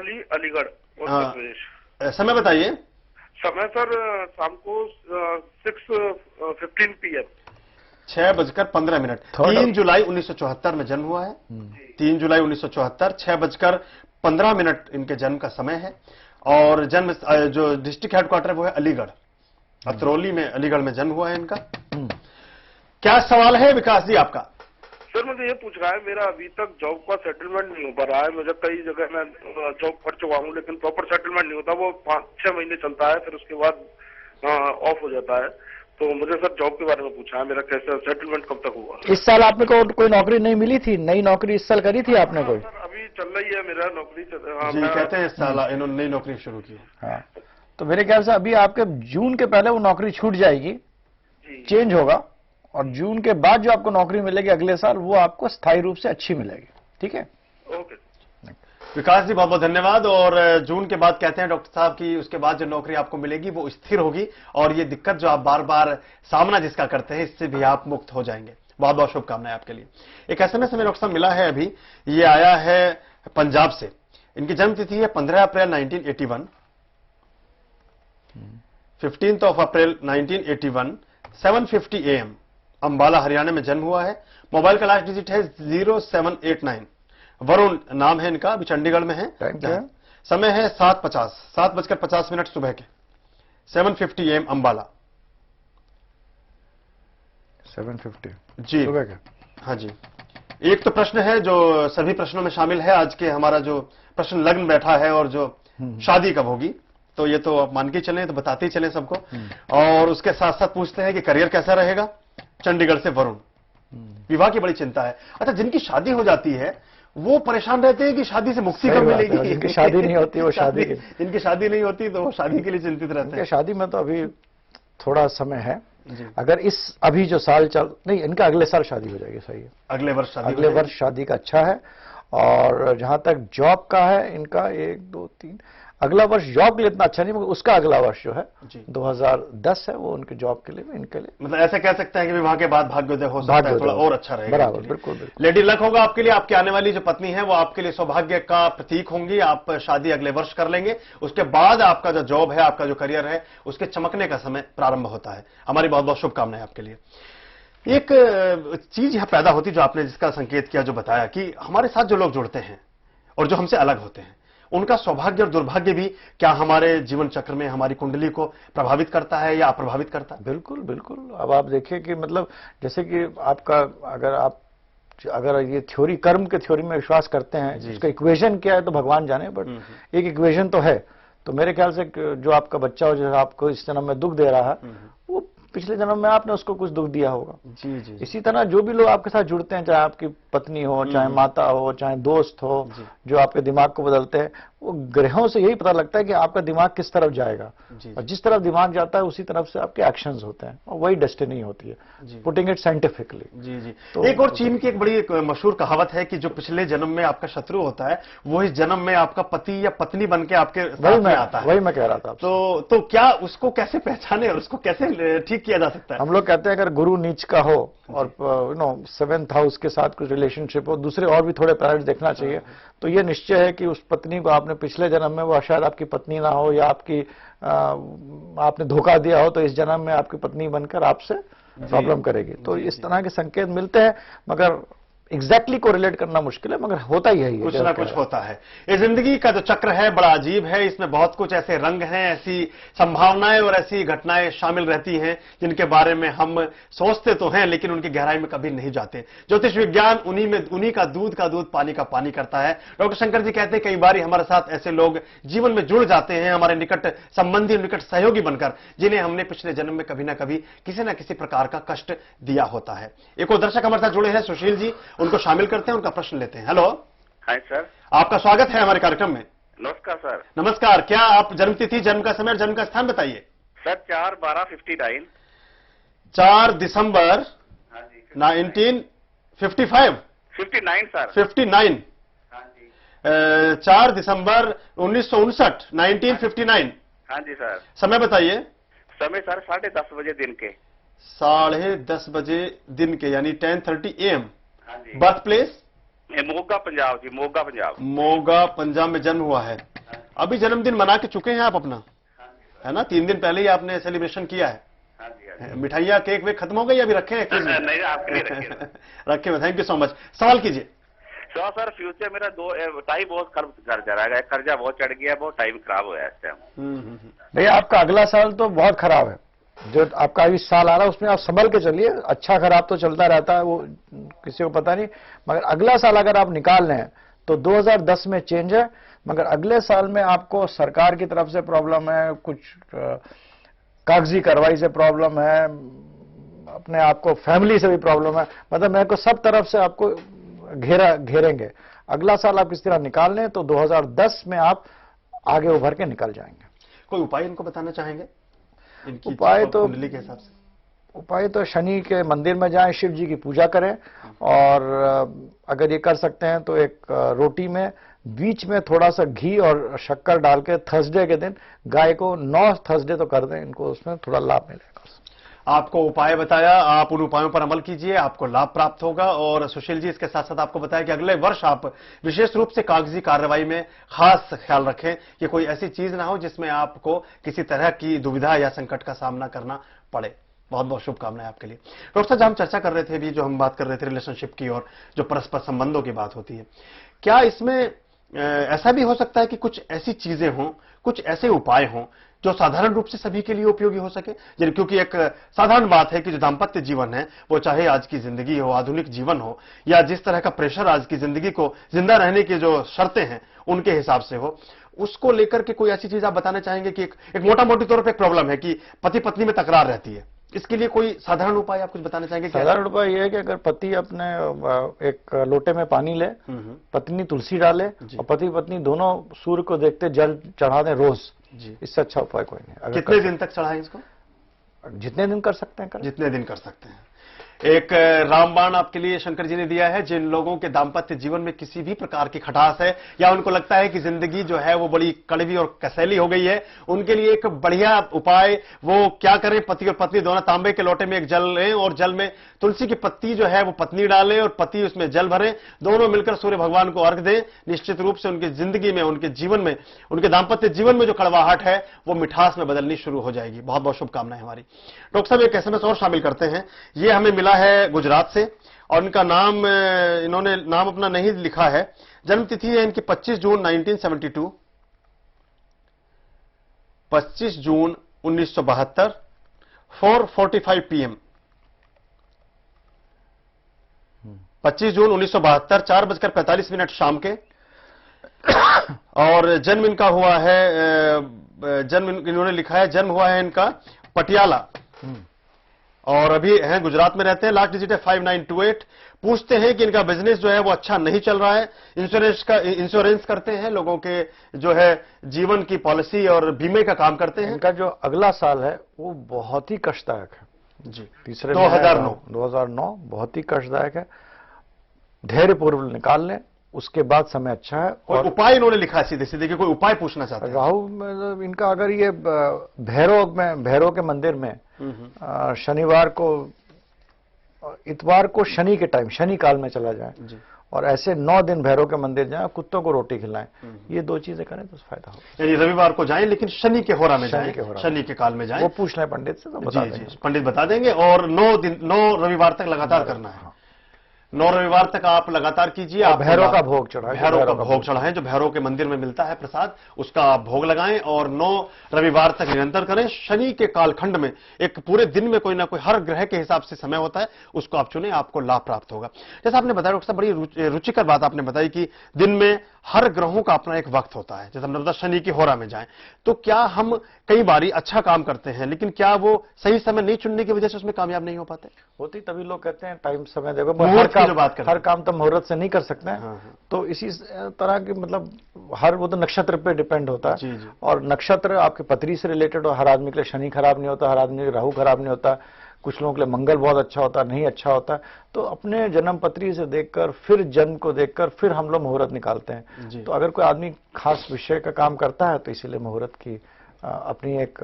अतरौली, अलीगढ़, उत्तर प्रदेश। समय बताइए। समय सर शाम को 6:15 PM। 6:15। 3 जुलाई 1974 में जन्म हुआ है। 3 जुलाई 1974, 6:15 इनके जन्म का समय है। और जन्म जो डिस्ट्रिक्ट हेडक्वार्टर है वो है अलीगढ़, अतरौली में, अलीगढ़ में जन्म हुआ है इनका। क्या सवाल है विकास जी आपका? सर मुझे ये पूछ रहा है, मेरा अभी तक जॉब का सेटलमेंट नहीं हो पा रहा है। मुझे कई जगह मैं जॉब कर चुका हूँ, लेकिन प्रॉपर सेटलमेंट नहीं होता। वो 5-6 महीने चलता है, फिर उसके बाद ऑफ हो जाता है। तो मुझे सर जॉब के बारे में पूछा है, मेरा कैसे सेटलमेंट कब तक होगा? इस साल आपने को कोई नौकरी नहीं मिली थी? नई नौकरी इस साल करी थी आपने कोई? सर अभी चल रही है मेरा नौकरी। जी कहते हैं इस साल इन्होंने नई नौकरी शुरू की। हाँ, तो मेरे ख्याल से अभी आपके जून के पहले वो नौकरी छूट जाएगी, चेंज होगा, और जून के बाद जो आपको नौकरी मिलेगी अगले साल वो आपको स्थायी रूप से अच्छी मिलेगी। ठीक है, ओके विकास जी, बहुत बहुत धन्यवाद। और जून के बाद कहते हैं डॉक्टर साहब की उसके बाद जो नौकरी आपको मिलेगी वो स्थिर होगी, और ये दिक्कत जो आप बार बार सामना जिसका करते हैं इससे भी आप मुक्त हो जाएंगे। बहुत बहुत शुभकामनाएं आपके लिए। एक SMS में डॉक्टर साहब मिला है अभी, ये आया है पंजाब से। इनकी जन्म तिथि है 15 अप्रैल 1981, 15 अप्रैल 1981, 7:50 AM, अंबाला हरियाणा में जन्म हुआ है। मोबाइल का लास्ट डिजिट है 0789। वरुण नाम है इनका, अभी चंडीगढ़ में है। समय है 7:50 सुबह के, 7:50 AM अंबाला। 7:50 जी सुबह के। हाँ जी। एक तो प्रश्न है जो सभी प्रश्नों में शामिल है आज के, हमारा जो प्रश्न लग्न बैठा है और जो शादी कब होगी, तो ये तो आप मान के चलें, तो बताते ही चलें सबको। और उसके साथ साथ पूछते हैं कि करियर कैसा रहेगा। चंडीगढ़ से वरुण, विवाह की बड़ी चिंता है। अच्छा, जिनकी शादी हो जाती है वो परेशान रहते हैं कि शादी से मुक्ति कब मिलेगी। जिनकी शादी नहीं होती वो शादी, जिनकी शादी नहीं होती तो वो शादी के लिए चिंतित रहते हैं। शादी में तो अभी थोड़ा समय है। अगर इस अभी जो साल चल नहीं, इनका अगले साल शादी हो जाएगी। सही है, अगले वर्ष शादी का अच्छा है। और जहां तक जॉब का है इनका 1, 2, 3 अगला वर्ष जॉब के लिए इतना अच्छा नहीं, मगर उसका अगला वर्ष जो है 2010 है वो उनके जॉब के लिए, इनके लिए मतलब ऐसे कह सकते हैं कि विवाह के बाद भाग्योदय हो सकता है, थोड़ा और अच्छा रहेगा। बराबर, बिल्कुल बिल्कुल। लेडी लक होगा आपके लिए। आपकी आने वाली जो पत्नी है वो आपके लिए सौभाग्य का प्रतीक होंगी। आप शादी अगले वर्ष कर लेंगे, उसके बाद आपका जो जॉब है, आपका जो करियर है, उसके चमकने का समय प्रारंभ होता है। हमारी बहुत बहुत शुभकामनाएं आपके लिए। एक चीज यहां पैदा होती जो आपने जिसका संकेत किया, जो बताया कि हमारे साथ जो लोग जुड़ते हैं और जो हमसे अलग होते हैं, उनका सौभाग्य और दुर्भाग्य भी क्या हमारे जीवन चक्र में हमारी कुंडली को प्रभावित करता है या अप्रभावित करता है? बिल्कुल बिल्कुल। अब आप देखिए कि मतलब जैसे कि आपका अगर ये थ्योरी, कर्म के थ्योरी में विश्वास करते हैं, जिसका इक्वेशन क्या है तो भगवान जाने, बट एक इक्वेशन तो है। तो मेरे ख्याल से जो आपका बच्चा हो, जो आपको इस जन्म में दुख दे रहा है, वो पिछले जन्म में आपने उसको कुछ दुख दिया होगा। जी जी। इसी तरह जो भी लोग आपके साथ जुड़ते हैं, चाहे आपकी पत्नी हो, चाहे माता हो, चाहे दोस्त हो, जो आपके दिमाग को बदलते हैं, वो ग्रहों से यही पता लगता है कि आपका दिमाग किस तरफ जाएगा। और जिस तरफ दिमाग जाता है उसी तरफ से आपके एक्शंस होते हैं, और वही डेस्टिनी होती है, पुटिंग इट साइंटिफिकली। जी जी। तो एक और चीन की एक बड़ी मशहूर कहावत है कि जो पिछले जन्म में आपका शत्रु होता है वो इस जन्म में आपका पति या पत्नी बन के आपके साथ में आता है। वही मैं कह रहा था। तो क्या उसको कैसे पहचाने और उसको कैसे ठीक किया जा सकता है? हम लोग कहते हैं अगर गुरु नीच का हो और 7th हाउस के साथ कुछ रिलेशनशिप हो, दूसरे और भी थोड़े प्लैनेट्स देखना चाहिए, तो ये निश्चय है कि उस पत्नी को आपने पिछले जन्म में, वो शायद आपकी पत्नी ना हो, या आपने धोखा दिया हो, तो इस जन्म में आपकी पत्नी बनकर आपसे प्रॉब्लम करेगी। तो इस तरह के संकेत मिलते हैं, मगर एग्जैक्टली को रिलेट करना मुश्किल है, मगर होता ही है, कुछ ना कुछ होता है। ये जिंदगी का जो चक्र है बड़ा अजीब है। इसमें बहुत कुछ ऐसे रंग हैं, ऐसी संभावनाएं और ऐसी घटनाएं शामिल रहती हैं जिनके बारे में हम सोचते तो हैं लेकिन उनकी गहराई में कभी नहीं जाते। ज्योतिष विज्ञान उन्हीं का दूध पानी का पानी करता है। डॉक्टर शंकर जी कहते हैं कई बार हमारे साथ ऐसे लोग जीवन में जुड़ जाते हैं, हमारे निकट संबंधी, निकट सहयोगी बनकर, जिन्हें हमने पिछले जन्म में कभी ना कभी किसी न किसी प्रकार का कष्ट दिया होता है। एक और दर्शक हमारे साथ जुड़े हैं, सुशील जी, उनको शामिल करते हैं, उनका प्रश्न लेते हैं। हेलो। हाय सर, आपका स्वागत है हमारे कार्यक्रम में। नमस्कार सर। नमस्कार। क्या आप जन्म तिथि, जन्म का समय और जन्म का स्थान बताइए? सर 4/12/59। 4 दिसंबर 1955। 59 सर। 59। हाँ जी। 4 दिसंबर 1959, 1959। हाँ जी सर। समय बताइए? समय सर 10:30 बजे दिन के। 10:30 बजे दिन के, यानी 10:30 AM। हाँ जी। Birth place? मोगा पंजाब जी, मोगा पंजाब। मोगा पंजाब में जन्म हुआ है। अभी जन्मदिन मना के चुके हैं आप अपना, है ना? 3 दिन पहले ही आपने सेलिब्रेशन किया है। हाँ जी। मिठाइयाँ केक वेक खत्म हो गई, अभी रखे हैं? नहीं, आपके लिए रखे रखे हुए। Thank you so much. सवाल कीजिए। सर फ्यूचर मेरा टाइम बहुत कर जा रहा है, कर्जा बहुत चढ़ गया, बहुत टाइम खराब हुआ है इस टाइम। भैया आपका अगला साल तो बहुत खराब है, जो आपका इस साल आ रहा है उसमें आप संभल के चलिए। अच्छा खराब तो चलता रहता है, वो किसी को पता नहीं, मगर अगला साल अगर आप निकाल लें तो 2010 में चेंज है, मगर अगले साल में आपको सरकार की तरफ से प्रॉब्लम है, कुछ कागजी कार्रवाई से प्रॉब्लम है, अपने आपको फैमिली से भी प्रॉब्लम है, मतलब मेरे को सब तरफ से आपको घेरेंगे। अगला साल आप किस तरह निकाल लें तो 2010 में आप आगे उभर के निकल जाएंगे। कोई उपाय इनको बताना चाहेंगे? उपाय तो कुंडली के हिसाब से उपाय तो शनि के मंदिर में जाएं, शिव जी की पूजा करें, और अगर ये कर सकते हैं तो एक रोटी में बीच में थोड़ा सा घी और शक्कर डाल के थर्सडे के दिन गाय को 9 थर्सडे तो कर दें, इनको उसमें थोड़ा लाभ मिलेगा। आपको उपाय बताया, आप उन उपायों पर अमल कीजिए, आपको लाभ प्राप्त होगा। और सुशील जी इसके साथ साथ आपको बताया कि अगले वर्ष आप विशेष रूप से कागजी कार्रवाई में खास ख्याल रखें कि कोई ऐसी चीज ना हो जिसमें आपको किसी तरह की दुविधा या संकट का सामना करना पड़े। बहुत बहुत शुभकामनाएं आपके लिए। डॉक्टर साहब, हम चर्चा कर रहे थे अभी, जो हम बात कर रहे थे रिलेशनशिप की और जो परस्पर संबंधों की बात होती है, क्या इसमें ऐसा भी हो सकता है कि कुछ ऐसी चीजें हों, कुछ ऐसे उपाय हों जो साधारण रूप से सभी के लिए उपयोगी हो सके? क्योंकि एक साधारण बात है कि जो दाम्पत्य जीवन है, वो चाहे आज की जिंदगी हो, आधुनिक जीवन हो, या जिस तरह का प्रेशर आज की जिंदगी को जिंदा रहने की जो शर्तें हैं उनके हिसाब से हो, उसको लेकर के कोई ऐसी चीज आप बताना चाहेंगे कि एक मोटा मोटी तौर पर एक प्रॉब्लम है कि पति पत्नी में तकरार रहती है, इसके लिए कोई साधारण उपाय आप कुछ बताना चाहेंगे? साधारण उपाय यह है कि अगर पति अपने एक लोटे में पानी ले, पत्नी तुलसी डाले, और पति पत्नी दोनों सूर्य को देखते जल चढ़ा दें रोज, इससे अच्छा उपाय कोई नहीं। कितने दिन तक चढ़ाएं इसको? जितने दिन कर सकते हैं करें। जितने दिन कर सकते हैं। एक रामबाण आपके लिए शंकर जी ने दिया है, जिन लोगों के दाम्पत्य जीवन में किसी भी प्रकार की खटास है या उनको लगता है कि जिंदगी जो है वो बड़ी कड़वी और कसैली हो गई है, उनके लिए एक बढ़िया उपाय वो क्या करें, पति और पत्नी दोनों तांबे के लोटे में एक जल लें और जल में तुलसी की पत्ती जो है वो पत्नी डालें और पति उसमें जल भरें, दोनों मिलकर सूर्य भगवान को अर्घ दें। निश्चित रूप से उनकी जिंदगी में, उनके जीवन में, उनके दाम्पत्य जीवन में जो कड़वाहट है वो मिठास में बदलनी शुरू हो जाएगी। बहुत बहुत शुभकामनाएं हमारी। डॉक्टर साहब, एक SMS और शामिल करते हैं, ये हमें मिला है गुजरात से, और इनका नाम, इन्होंने नाम अपना नहीं लिखा है। जन्म तिथि है इनकी 25 जून 1972, 25 जून 1972, 4:45 PM। 25 जून 1972, 4:45 शाम के। और जन्म इनका हुआ है, जन्म इन्होंने लिखा है, जन्म हुआ है इनका पटियाला, और अभी हैं गुजरात में रहते हैं। लास्ट डिजिट है 5928। पूछते हैं कि इनका बिजनेस जो है वो अच्छा नहीं चल रहा है, इंश्योरेंस करते हैं, लोगों के जो है जीवन की पॉलिसी और बीमे का काम करते हैं। इनका जो अगला साल है वो बहुत ही कष्टदायक है जी। तीसरे 2009 बहुत ही कष्टदायक है। धैर्य पूर्व निकाल लें, उसके बाद समय अच्छा है। और उपाय इन्होंने लिखा है सीधे सीधे कि कोई उपाय पूछना चाहते हैं। राहु इनका अगर ये भैरव के मंदिर में शनिवार को, इतवार को शनि के टाइम, शनि काल में चला जाए और ऐसे 9 दिन भैरव के मंदिर जाएं, कुत्तों को रोटी खिलाएं, ये 2 चीजें करें तो फायदा होगा। यानी रविवार को जाएं, लेकिन शनि के होरा में जाएं, शनि के काल में जाएं। वो पूछ लें पंडित से तो बता देंगे। पंडित बता देंगे। और 9 रविवार तक लगातार करना है। 9 रविवार तक आप लगातार कीजिए। आप भैरव का भोग चढ़ाएं, भैरव का भोग चढ़ाएं, जो भैरव के मंदिर में मिलता है प्रसाद, उसका आप भोग लगाएं और 9 रविवार तक निरंतर करें। शनि के कालखंड में एक पूरे दिन में कोई ना कोई, हर ग्रह के हिसाब से समय होता है, उसको आप चुनें, आपको लाभ प्राप्त होगा। जैसा आपने बताया डॉक्टर साहब, बड़ी रुचिकर बात आपने बताई कि दिन में हर ग्रहों का अपना एक वक्त होता है। जैसे हमने बताया शनि की होरा में जाएं, तो क्या हम कई बारी अच्छा काम करते हैं, लेकिन क्या वो सही समय नहीं चुनने की वजह से उसमें कामयाब नहीं हो पाते? होती, तभी लोग कहते हैं टाइम समय देखो, हर काम तो मुहूर्त से नहीं कर सकते हैं। हाँ। तो इसी तरह की, मतलब हर वो तो नक्षत्र पे डिपेंड होता है। जी। और नक्षत्र आपके पत्री से रिलेटेड हो, हर आदमी के लिए शनि खराब नहीं होता, हर आदमी के लिए राहु खराब नहीं होता, कुछ लोगों के लिए मंगल बहुत अच्छा होता है, नहीं अच्छा होता है। तो अपने जन्म पत्री से देखकर, फिर जन्म को देखकर, फिर हम लोग मुहूर्त निकालते हैं। तो अगर कोई आदमी खास विषय का काम करता है तो इसीलिए मुहूर्त की अपनी एक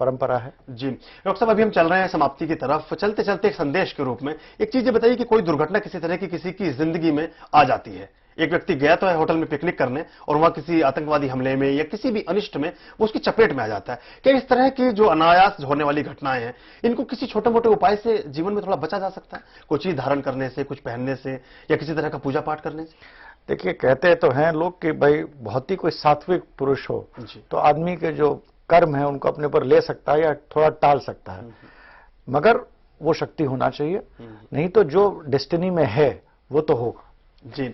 परंपरा है। जी डॉक्टर साहब, अभी हम चल रहे हैं समाप्ति की तरफ। चलते चलते एक संदेश के रूप में एक चीज बताइए कि कोई दुर्घटना किसी तरह की किसी की जिंदगी में आ जाती है, एक व्यक्ति गया तो है होटल में पिकनिक करने और वहां किसी आतंकवादी हमले में या किसी भी अनिष्ट में वो उसकी चपेट में आ जाता है। क्या इस तरह की जो अनायास होने वाली घटनाएं हैं, इनको किसी छोटे मोटे उपाय से जीवन में थोड़ा बचा जा सकता है? कोई चीज धारण करने से, कुछ पहनने से, या किसी तरह का पूजा पाठ करने से? देखिए, कहते तो हैं लोग कि भाई बहुत ही कोई सात्विक पुरुष हो तो आदमी के जो कर्म है उनको अपने ऊपर ले सकता है या थोड़ा टाल सकता है, मगर वो शक्ति होना चाहिए, नहीं तो जो डेस्टिनी में है वो तो होगा। जी,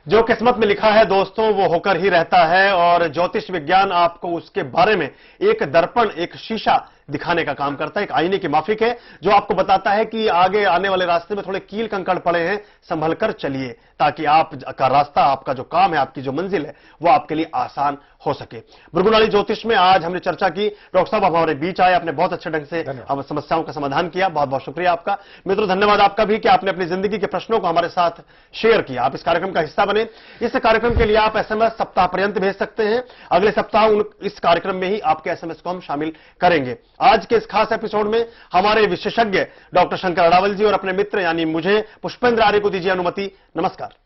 जो किस्मत में लिखा है दोस्तों वो होकर ही रहता है, और ज्योतिष विज्ञान आपको उसके बारे में एक दर्पण, एक शीशा दिखाने का काम करता है, एक आईने की माफिक है जो आपको बताता है कि आगे आने वाले रास्ते में थोड़े कील कंकड़ पड़े हैं, संभल कर चलिए, ताकि आपका रास्ता, आपका जो काम है, आपकी जो मंजिल है वो आपके लिए आसान हो सके। भृगुनाली ज्योतिष में आज हमने चर्चा की। डॉक्टर साहब हमारे बीच आए, आपने बहुत अच्छे ढंग से समस्याओं का समाधान किया। बहुत बहुत शुक्रिया आपका। मित्रों, धन्यवाद आपका भी कि आपने अपनी जिंदगी के प्रश्नों को हमारे साथ शेयर किया। आप इस कार्यक्रम का हिस्सा बने। इस कार्यक्रम के लिए आप SMS सप्ताह पर्यंत भेज सकते हैं। अगले सप्ताह इस कार्यक्रम में ही आपके SMS को हम शामिल करेंगे। आज के इस खास एपिसोड में हमारे विशेषज्ञ डॉक्टर शंकर अडावल जी और अपने मित्र यानी मुझे पुष्पेंद्र आर्य को दीजिए अनुमति। नमस्कार।